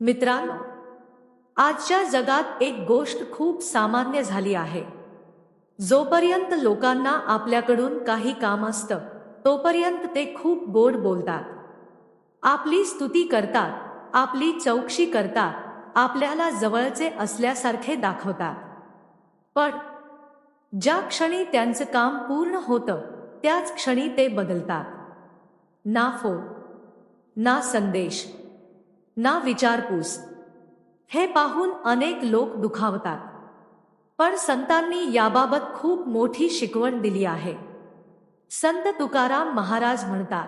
मित्रांनो, आजच्या जगात एक गोष्ट खूप सामान्य झाली आहे. जोपर्यंत लोकांना आपल्याकडून काही काम असतं, तोपर्यंत ते खूप गोड बोलतात. आपली स्तुती करतात, आपली चौकशी करतात, आपल्याला जवळचे असल्यासारखे दाखवतात. पण ज्या क्षणी त्यांचं काम पूर्ण होतं, त्याच क्षणी ते बदलतात. ना फोन, ना संदेश, ना विचारपूस. हे पाहून अनेक लोक दुखावतात. पण संतांनी याबाबत खूप मोठी शिकवण दिली आहे. संत तुकाराम महाराज म्हणतात,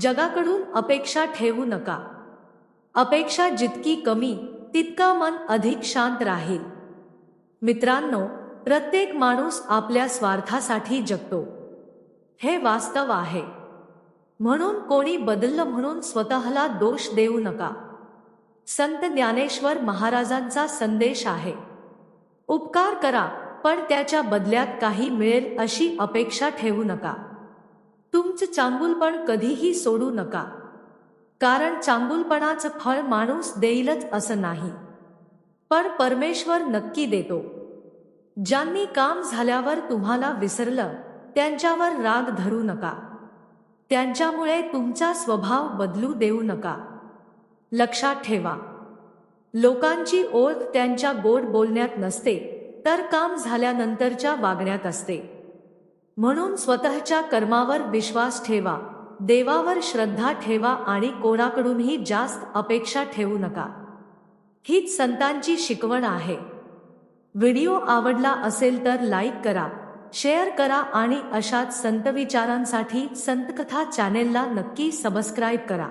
जगाकडून अपेक्षा ठेवू नका. अपेक्षा जितकी कमी, तितका मन अधिक शांत राहील. मित्रांनो, प्रत्येक माणूस आपल्या स्वार्थासाठी जगतो. हे वास्तव आहे. म्हणून कोणी बदललं म्हणून स्वतःला दोष देऊ नका. संत ज्ञानेश्वर महाराजांचा संदेश आहे, उपकार करा, पण त्याच्या बदल्यात काही मिळेल अशी अपेक्षा ठेवू नका. तुमचं चांगुलपण कधीही सोडू नका, कारण चांगुलपणाचं फळ माणूस देईलच असं नाही, पण परमेश्वर नक्की देतो. ज्यांनी काम झाल्यावर तुम्हाला विसरलं, त्यांच्यावर राग धरू नका. त्यांच्यामुळे तुमचा स्वभाव बदलू देऊ नका. लक्षात ठेवा, लोकांची ओळख त्यांच्या गोड बोलण्यात नसते, तर काम झाल्यानंतरच्या वागण्यात असते. म्हणून स्वतःच्या कर्मावर विश्वास ठेवा, देवावर श्रद्धा ठेवा आणि कोणाकडूनही जास्त अपेक्षा ठेवू नका. हीच संतांची शिकवण आहे. व्हिडिओ आवडला असेल तर लाईक करा, शेअर करा आणि अशाच संत विचारांसाठी संतकथा चॅनेलला नक्की सबस्क्राईब करा.